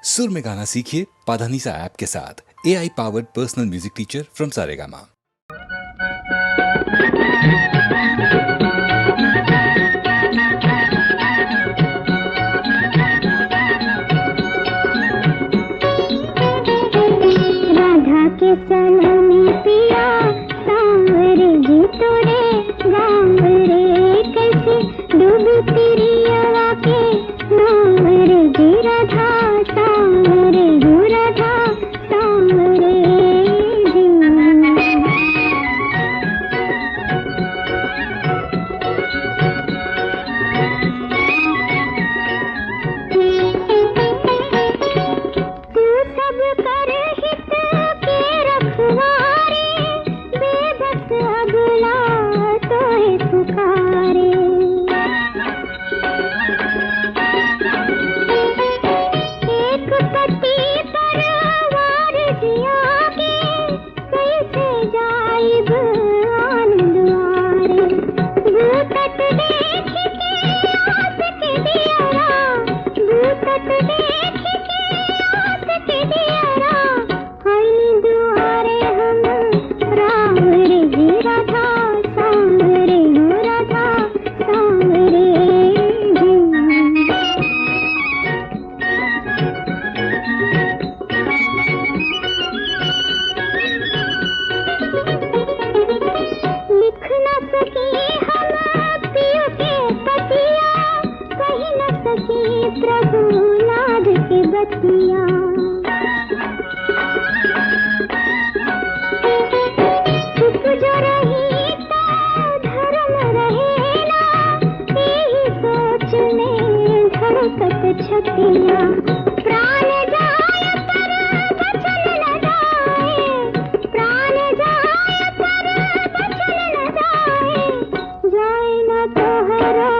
सुर में गाना सीखिए पाधानीसा ऐप के साथ। AI powered personal music teacher from Saregama. Radha के सनम पिया सांवरे जी तोरे गाँव रे कैसे डूबी तेरी हवा के नाम रे जी राधा सांवरे जी राधा सांवरे जी। तू सब कर हित के रखवारे बेबस अबला तोहे पुकारे। एक पति परवार जिया के कैसे जाइब आन दुआरे। भूतत देख के आस के दियारा भूतत देख के आस के दियारा हई दुआरे हम राम रे जी राधा सांवरे हो राधा सांवरे जी। लिख न सकी हम पियो के पतिया कही न सकी प्रभु नाद की बतिया। चुप जो रही तो धर्म रहेला यही सोच में धड़कत छतिया। प्राण जाए पर बचन न जाए प्राण जाए पर बचन न जाए जाए न तोहरा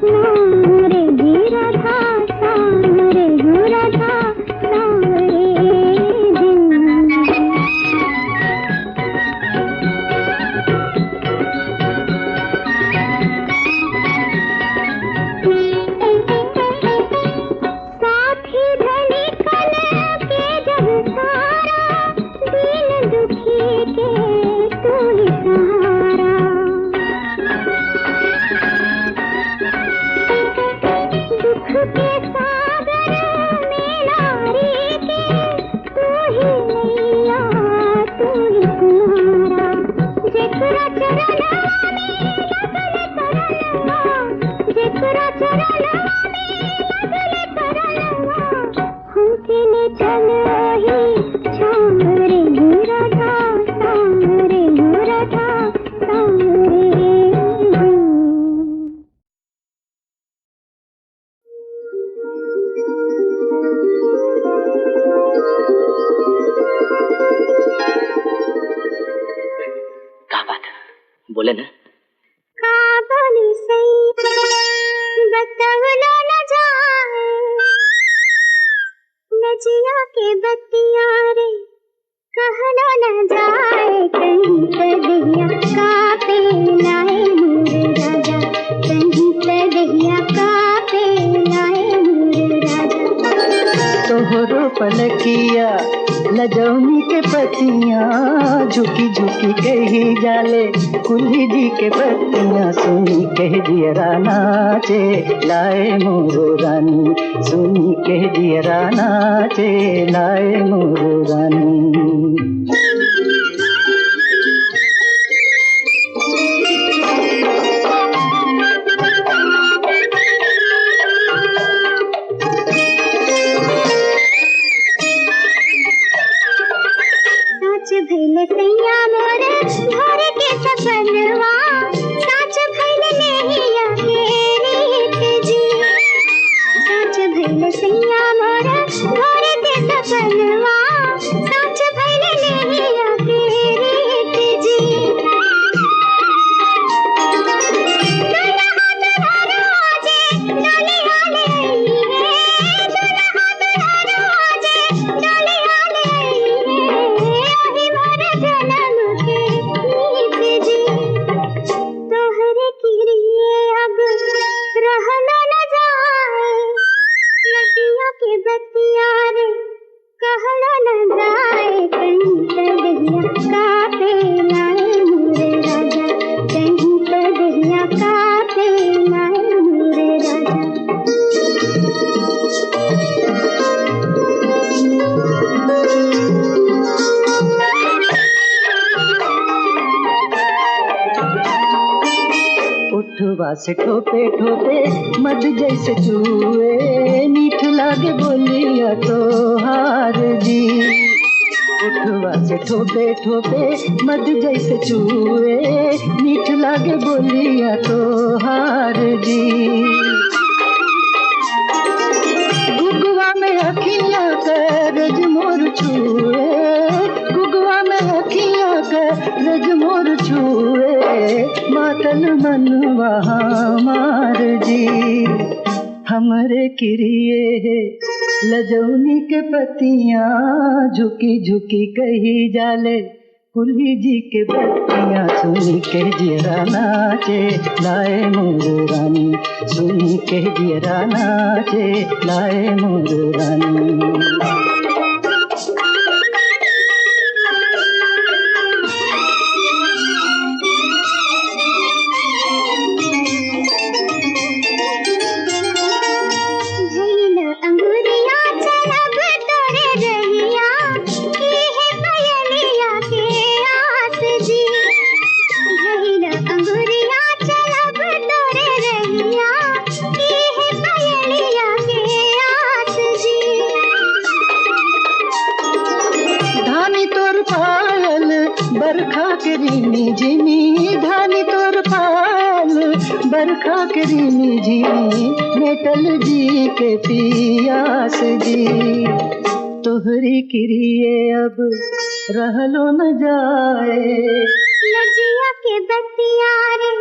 नाम रे जी राधा सांवरे हो राधा सांवरे जी। साथी धनी कन के जब सारा दीन दुखी के तू ही सहारा। दुख के सागर में नारी के तू ही नैया तू ही किनारा। जेकरा चरणवा में लगल करनवा जेकरा चरणवा में लगल करनवा हमके ले चल ही छाम रे हो राधा सांवरे हो राधा सांवरे हो। क्या बात है बोले ना। का बोली सही बतवलो न जाए नजिया के बतिया रे कहलो न जाए। कहीं कदहिया का पे लाए मोरे राजा कहीं कदहिया का पे लाए मोरे राजा। तोहरो पलकिया लजौनी के पतियाँ झुकी झुकी कही जाले कुल्ही जी के पतियाँ सुनी कह दियरा नाचे लाए मोरो रानी सुनी कह दियरा नाचे लाए मोरो रानी। साच भइल सैया मोरे घर के सपनवा साच भइल नेहिया के रीत जी। साच भइल सैया मोरे घर के सपनवा साच भइल रे कहला न जाए कहीं कदहिया काटे लाए मोरे राजा, कहीं कदहिया काटे लाए मोरे राजा। उठवा से ठोपे ठोपे मध जैसे चूए, मीठ लागे बोलिया तो हार जी। उठवा से ठोपे ठोपे मध जैसे चूए, मीठ लागे बोलिया तो हार जी। गुगवा में अखियाँ कर रज मोर छुए, गुगवा में अखियाँ कर रज मोर छुए, मातल मनवा हमार जी। हमरे किरिए लजौनी के पतियाँ झुकी झुकी कही जाले, कुल्ही जी के बत्तियाँ सुनी के जियरा नाचे लाए मोर रानी, सुनी के जियरा नाचे लाए मोर रानी। बरखा के रीनी झिनी धानी तोर पाल, बरखा के रीनी झिनी मेटल जी के पियास जी। तोहरी किरिए अब रहलो न जाए, लजिया के बत्तियाँ रे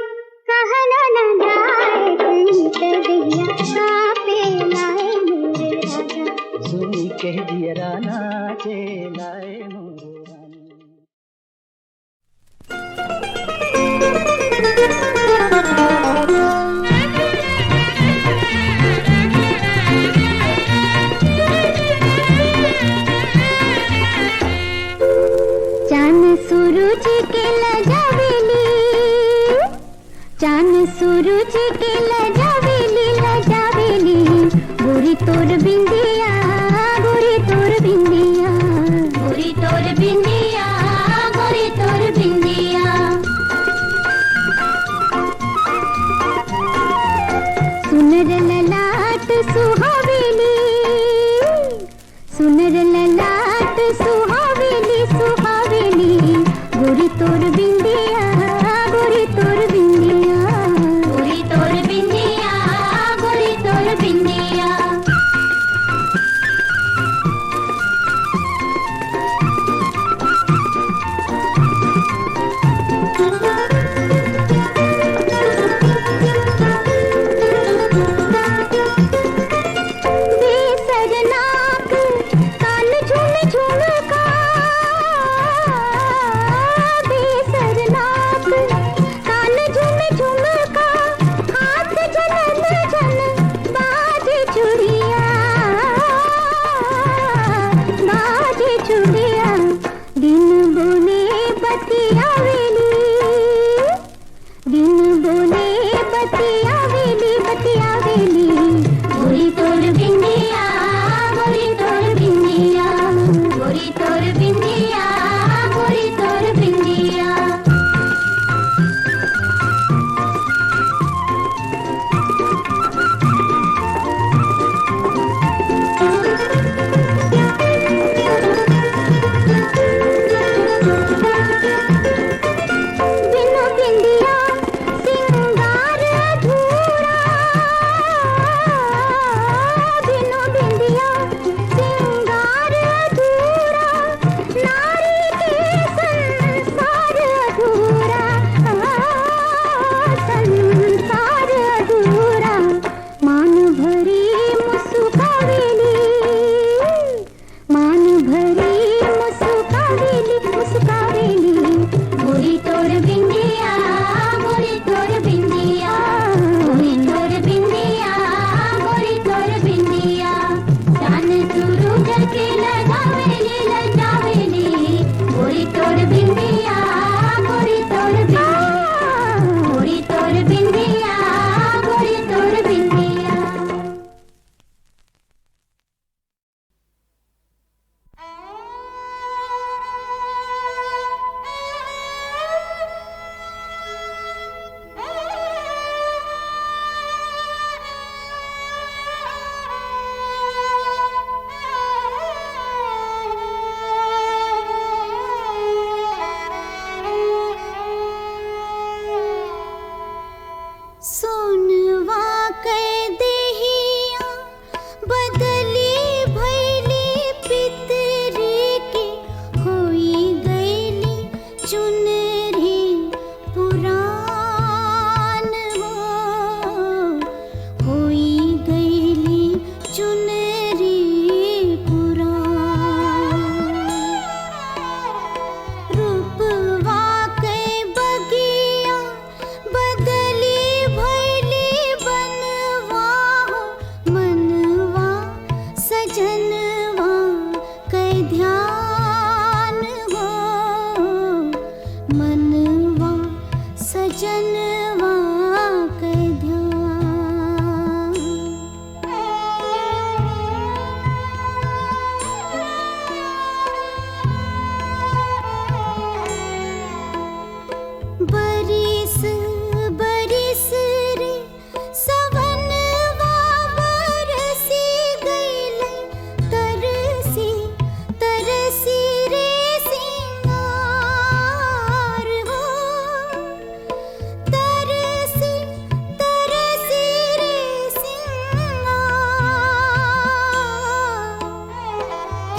कहला न जाए कहीं कदहिया काटे लाए मोरे राजा, सुनी के जियरा नाचे लाए मोर रानी। चांद सूरज के लजावेली, चांद सूरज के लजावेली लजावेली, गोरी तोर बिंदिया गोरी तोर बिंदिया, गोरी तोर बिंदिया गोरी तोर बिंदिया। सुनर ललाट सुहावेली, सुनर ललाट सुहावेली सुहावेली, गोरी तोर बिंदिया गोरी तोर बिंदिया, गोरी तोर बिंदिया गोरी तोर बिंदिया। बेसरनाक कान झूम झूम का, बेसरनाक सजनवा के ध्यान हो, मनवा सजनवा के ध्यान। बरिस बरिस रे सवनवा बरसी गइले, तरसी तरसी रे सिंगार हो, तरसी तरसी रे सिंगार।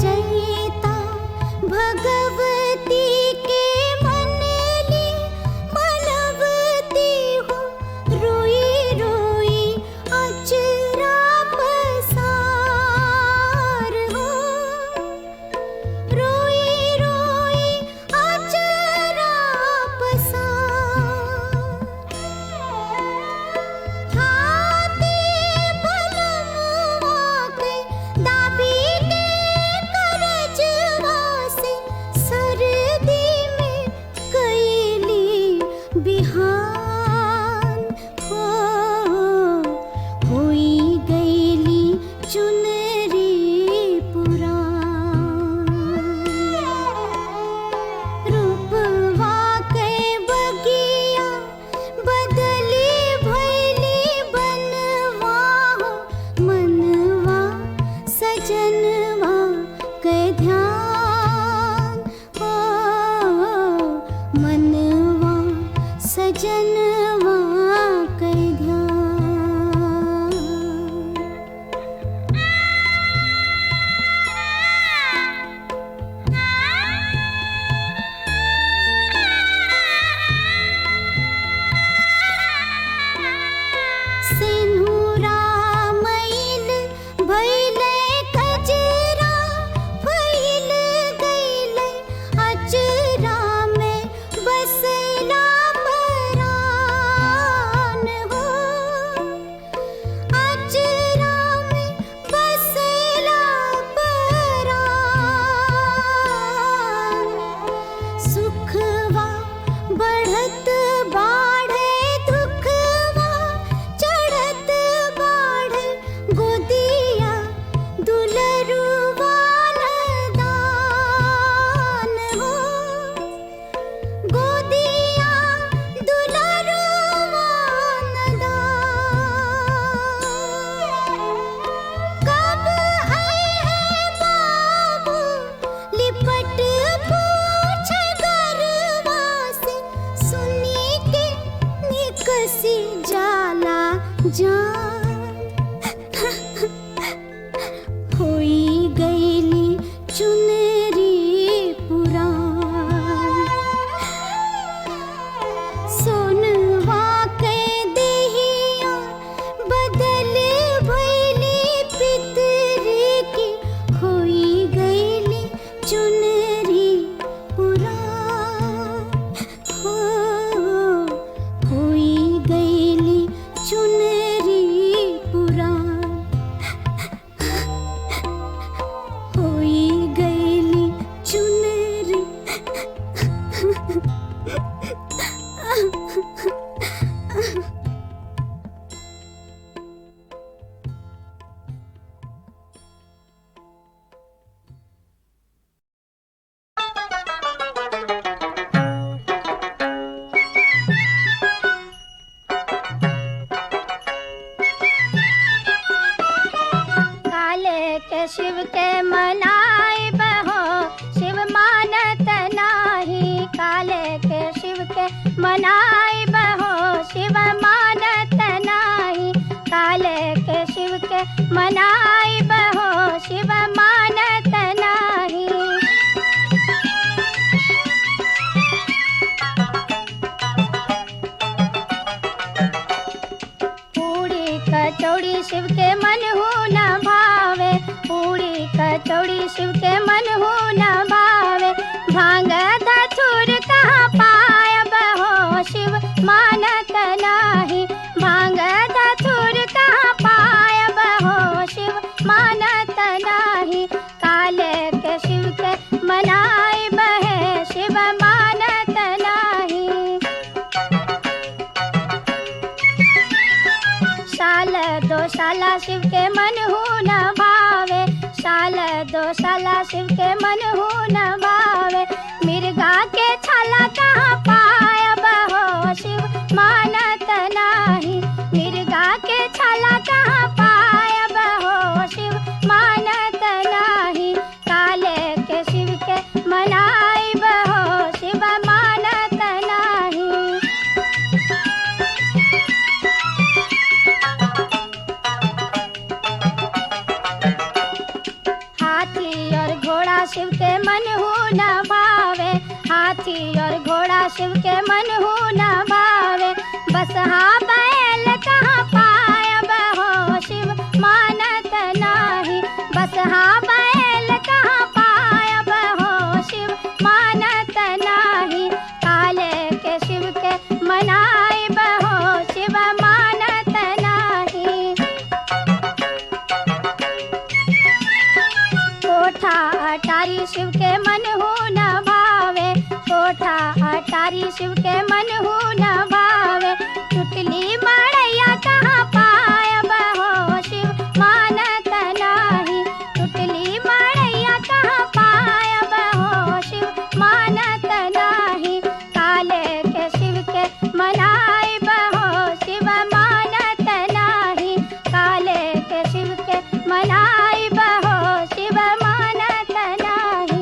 चैता भगवती के मनली मलवती हो, रोई रोई अचरा पसार हो, रोई रोई अचरा पसार। हाथी बलमवा के दाबी के करजवा से, सर्दी में कैली बिहान हो, होई गैली चुनरी पुरान। रूपवा के बगिया बदली भैली बनवा हो, मनवा सजनवा के ध्यान हो, मनवा सजनवा के ध्यान। सिंधुरा मैल भइले कजरा, फैल गइले अचरा में बसला परान हो, अचरा में बसला परान। सुखवा बढ़त बाढ़े, दुखवा चढ़त बाढ़े, गोदिया दुलरुआ नदान हो, गोदिया दुलरुआ नदान। कब आए हैं बाबू लिपट पूछ गरवा से, सुनी के निकसी जाला जान। होई गइली चुनरी पुरान, सोनवा के देहिया बदल भइली पितरी की, होई गइली चुनरी पुरान हो, होई गइली चुनरी पुरान, होई गइली चुनरी। काले के शिव के मनाई बहो, शिव मानत नाही। काले के शिव के मनाई बहो, शिव मानत नाही। काले के शिव के मनाई बहो, शिव मानत नाही। पूड़ी कचौड़ी शिव के मन हो न भावे, पूड़ी कचौड़ी शिव के मन हो न भावे। भांग धतूर कहाँ पायब हो, शिव मानत नाही। भांग धतूर कहाँ पायब हो, शिव मानत नाही। दोशाला शिव के मन हो न भावे मिर्गा के छाला कहाँ पायब हो शिव मानत नाही मिर्गा के छाला कहाँ पायब हो शिव मानत नाही काले के शिव के मनाइब हो शिव मानत नाही हाथी और घोड़ा शिव के मन हो न भावे हाथी और घोड़ा शिव के मन हो न भावे बसहा बैल कहाँ पायब हो शिव मानत नाही बसहा बैल कहाँ पायब हो शिव मानत नाही काले के शिव के मनाइब हो शिव मानत नाही कोठा अटारी शिव के मन हो न भावे कोठा अटारी शिव के मन हो न भावे टुटली मड़ैया कहाँ पायब हो शिव मानत नाही टुटली मड़ैया कहाँ पायब हो शिव मानत नाही काले के शिव के मनाइब हो शिव मानत नाही काले के शिव के मनाइब हो शिव मानत नाही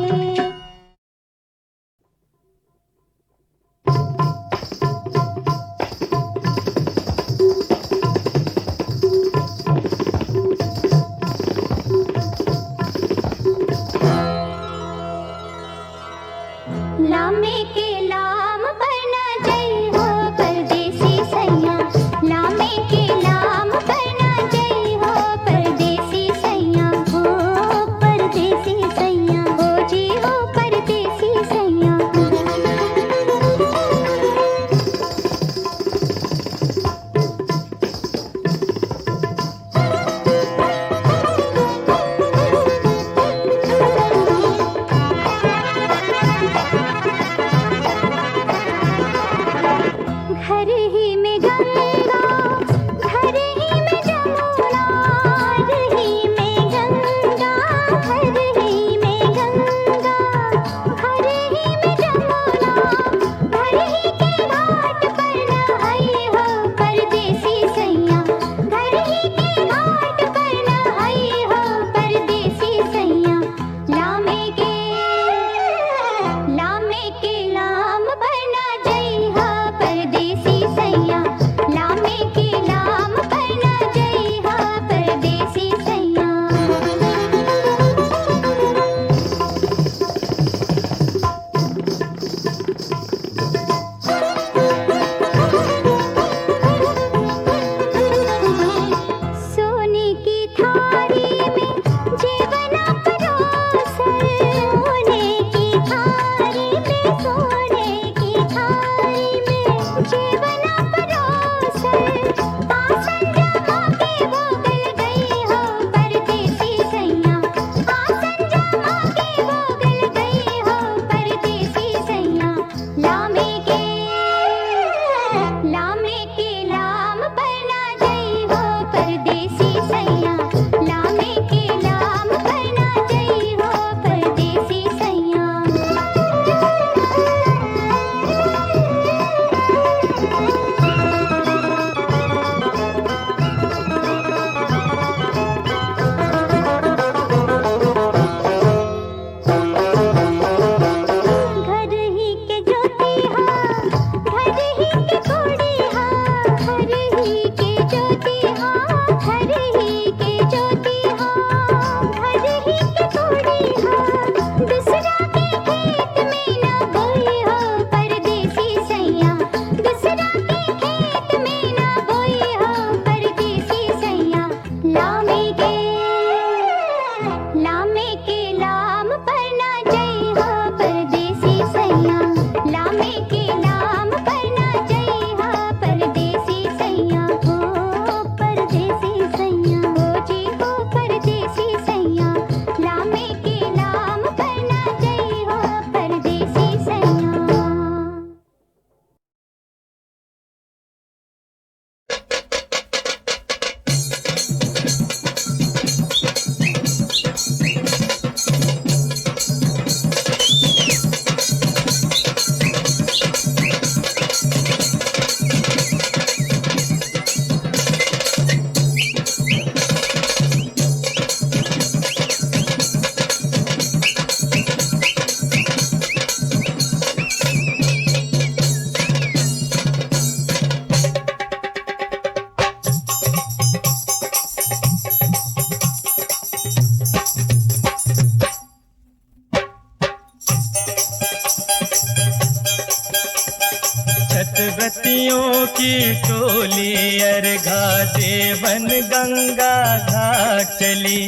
छठव्रतियों की टोली अर्घा देवन गंगा घाट चली।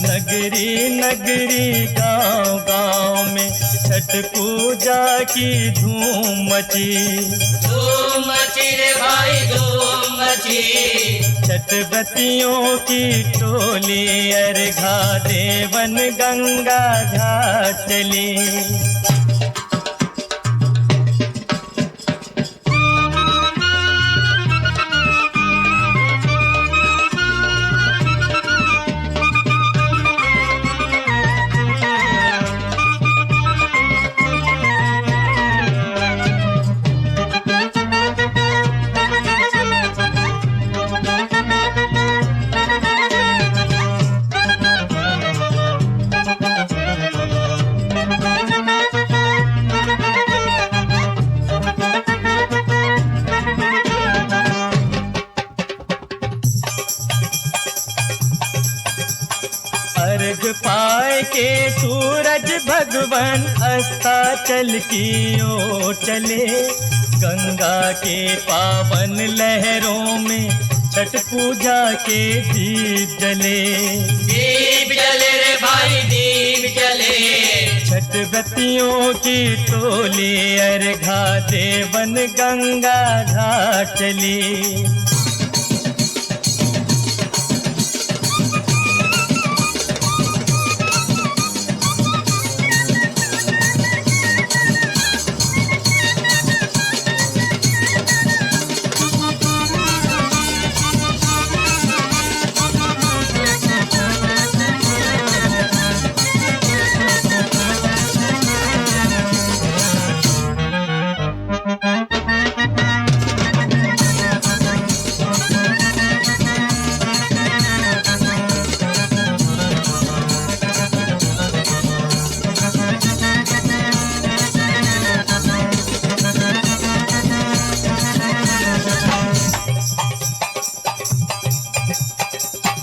नगरी नगरी गांव गांव में छठ पूजा की धूम मची। धूम मची रे भाई धूम मची। छठव्रतियों की टोली अर्घा देवन गंगा घाट चली। अर्घ पाए के सूरज भगवान अस्ताचल की ओर चले। गंगा के पावन लहरों में छठ पूजा के दीप जले। दीप जले रे भाई दीप जले। छठव्रतियों की टोली अर्घा देवन गंगा घाट चली।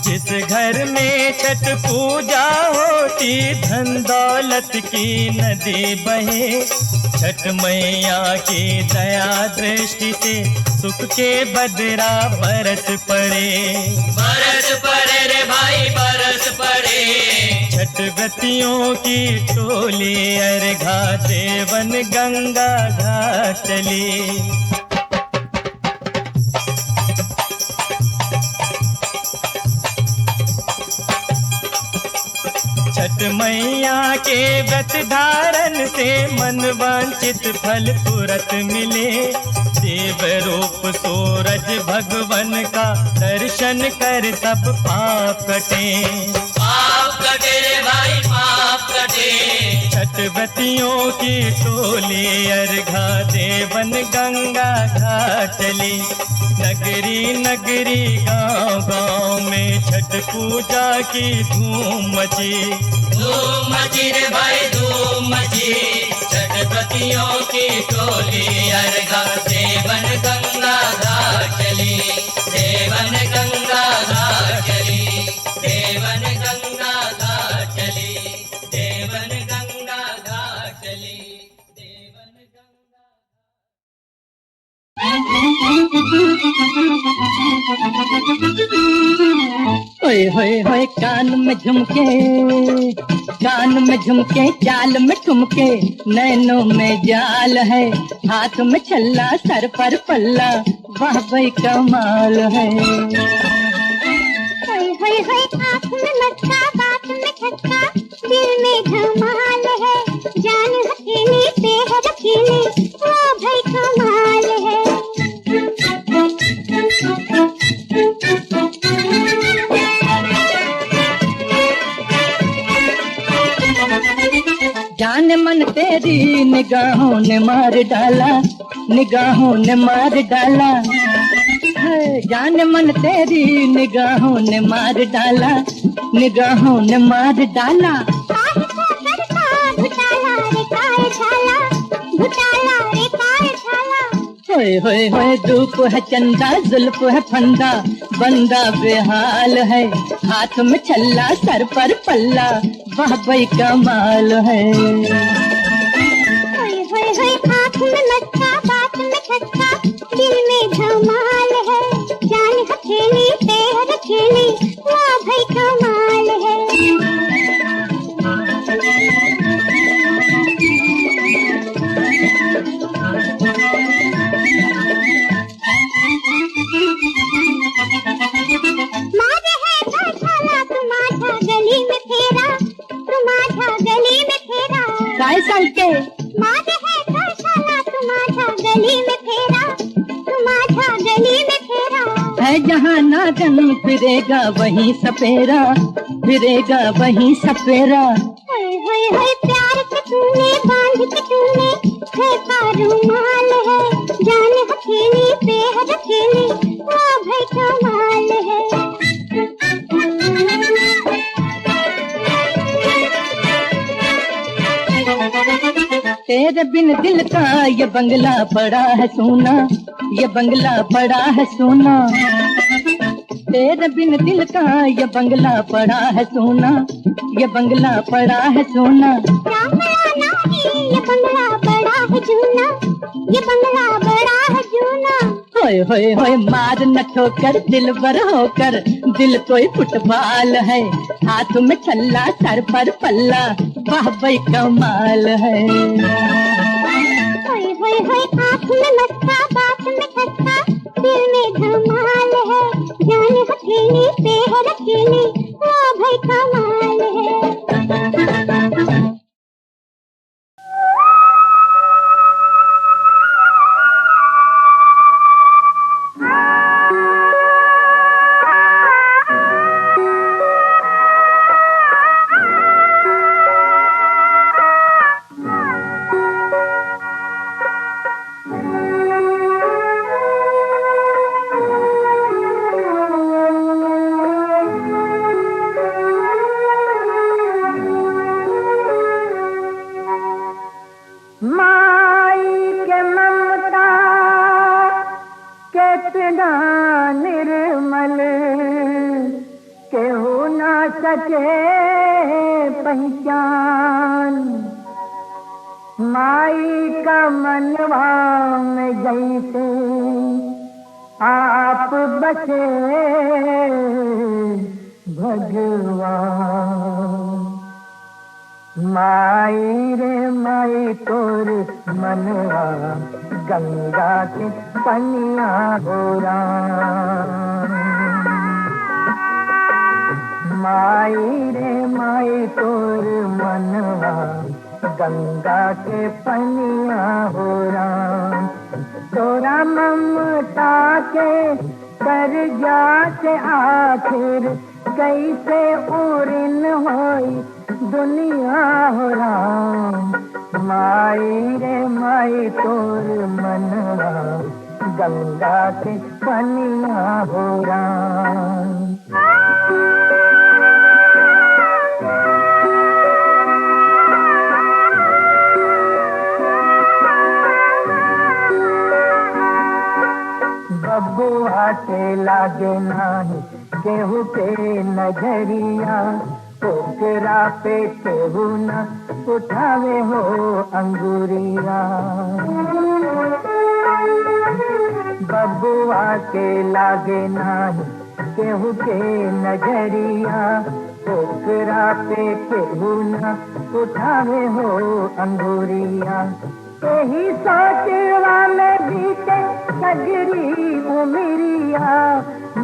जिस घर में छठ पूजा होती धन दौलत की नदी बहे। छठ मैया की दया दृष्टि से सुख के बदरा बरस पड़े। बरस पड़े रे भाई बरस पड़े। छठव्रतियों की टोली अर्घा देवन गंगा घाट चली। छठ मैया के व्रत धारण से मन वांछित फल तुरंत मिले। देव रूप सूरज भगवन का दर्शन कर सब पाप कटे। पाप कटे रे भाई पाप कटे। छठव्रतियों की टोली अर्घा देवन गंगा घाट चली। नगरी नगरी गांव गांव में छठ पूजा की धूम मची। धूम मची रे भाई धूम मची। छठव्रतियों की टोली अर्घा देवन गंगा घाट चली। देवन गंगा घाट चली। देवन गंगा घाट चली। देवन गंगा घाट चली। देवन गंगा। ओए होए होए कान में झुमके, कान में झुमके, चाल में ठुमके, नैनों में जाल है, हाथ में छल्ला, सर पर पल्ला, वाह भाई कमाल है। होय होय होय आँख में मटका, बात में खटका, दिल में धमाल है, जान हथेली पे है रखीली, वो भाई कमाल है। जान मन तेरी निगाहों ने मार डाला, निगाहों ने मार डाला, जान मन तेरी निगाहों ने मार डाला, निगाहों ने मार डाला। होए होए होए धूप है चंदा, जुल्फ है फंदा, बंदा बेहाल है, हाथ में छल्ला, सर पर पल्ला, वाह भाई कमाल है। में मस्का बात में खस्का दिल में धमाल है जान हथेली पैर खेली वाह भाई कमाल है मारे है गशाला तुम्हारा गली में फेरा तुम्हारा गली में फेरा काय सांगते मारे है गशाला तुम्हारा गली में फेरा तुम्हारा गली में फेरा है जहाँ नागन फिरेगा वहीं सपेरा फिरेगा वहीं सपेरा हाय हाय प्यार के तूने बांध के तूने है पारुमाल है जान हथेली पे हथेली वाह भाई कमाल है तेरे बिन दिल का ये बंगला पड़ा है सोना ये बंगला पड़ा है सोना तेरे बिन दिल का ये बंगला पड़ा है सोना ये बंगला पड़ा है सोना ये बंगला बड़ा है जूना ये बंगला बड़ा है जूना होए होए होए मार न ठोकर दिल भर होकर दिल कोई फुटबॉल है हाथ में छल्ला सर पर पल्ला वाह भाई कमाल है होए होए होए आँख में मस्का बात में खस्का दिल में धमाल है जान हथेली पे है रखेली वाह भाई कमाल है पहचान माई का मनवा में जैसे आप बसे भगवान माई रे माई तोर मनवा गंगा के पनिया हो माई रे माई तोर मनवा गंगा के पनिया हो तोरा ममता के दर्जा से आखिर कैसे उड़न होई दुनिया हो माई रे माई तोर मनवा गंगा के पनिया हो बबुआ के लागे नाही केहू के नजरिया ओकरा पे केहू न उठावे हो अंगुरिया बबुआ के लागे नाही केहू के नजरिया ओकरा पे केहू न उठावे हो अंगुरिया यही सोचवा में बीते सगरी उमरिया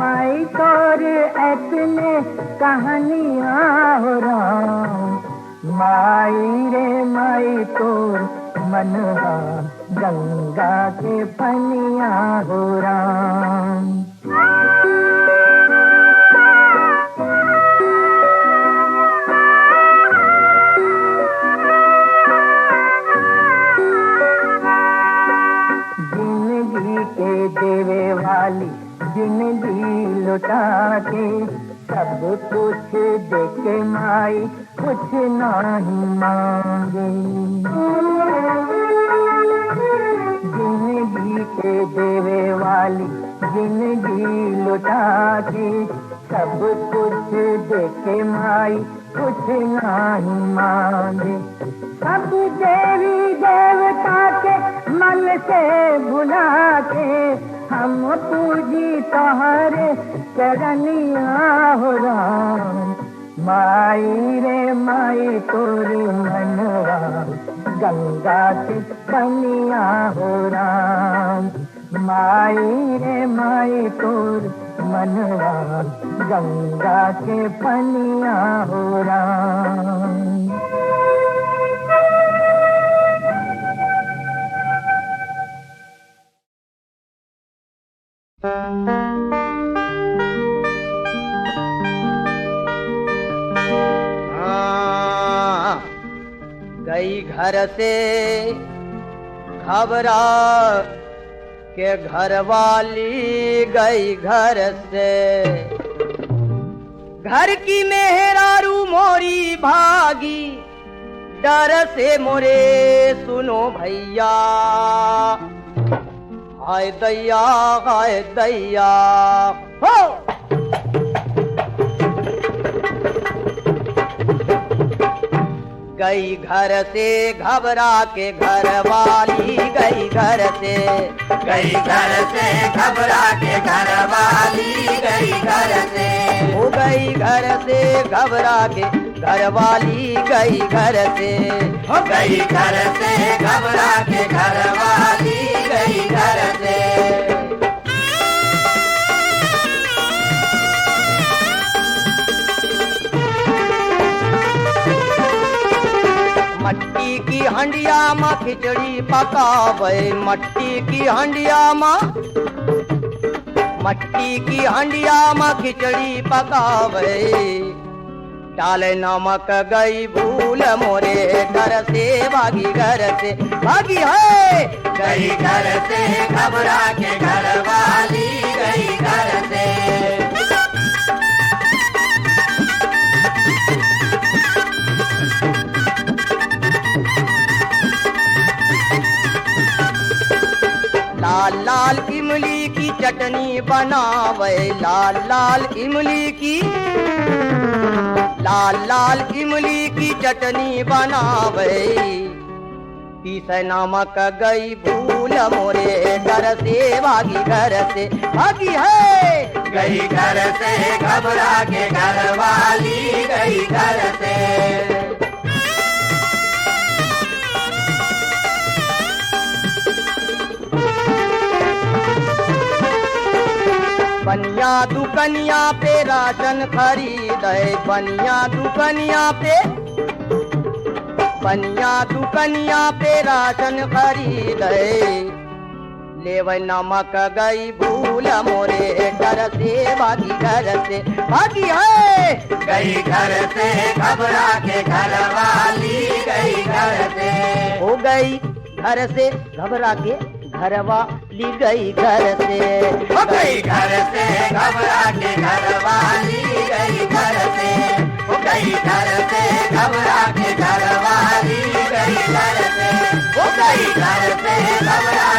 माई तोर ऐतने कहानियाँ हो माई रे माई तोर मनवा गंगा के पनिया हो देवे वाली जिंदगी लुटा के सब कुछ देके माई कुछ नहीं मांगे जिंदगी के देवे वाली जिंदगी लुटा के सब कुछ देके माई कुछ नहीं मांगे सब देवी देवता के कमल से भुला के हम पूजी तोहरे चरनिया हो राम। माई रे माई तोरे मनवा गंगा के पनिया हो राम। माई रे माई तोर मनवा गंगा के पनिया हो राम। गई घर से घबरा के घरवाली गई घर से। घर की मेहरारू मोरी भागी डर से मोरे सुनो भैया। हाय दैया हाय दैया हो। गई घर से घबरा के घरवाली गई घर से। गई घर से घबरा के घरवाली गई घर से। हो गई घर से घबरा के घरवाली गई घर से। हो गई घर से घबरा के घरवाली गई घर से। मट्टी की हंडिया माँ खिचड़ी पकावे। मट्टी की हंडिया माँ खिचड़ी पकावे। डाले नमक गई भूल मोरे घर से भागी घर से। भागी है गई घर से घबरा के घरवाली गई घर से। लाल लाल इमली की चटनी बनावे। लाल लाल इमली की चटनी बनावे। पीस नमक गई भूल मोरे घर से भागी घर से। भागी है गई घर से घबरा के घरवाली गई घर से। बनिया दुकनिया पे राशन खरीदे। बनिया दुकनिया पे राशन खरीदे। लेवे नमक गई भूल मोरे घर से भागी घर से। भागी है गई घर से घबरा के घरवाली गई घर से। हो गई घर से घबरा के घरवाली गई घर से। हो गई घर से घबरा के घरवाली गई घर से। हो गई घर से घबरा के घरवाली गई घर से। हो गई घर से घबरा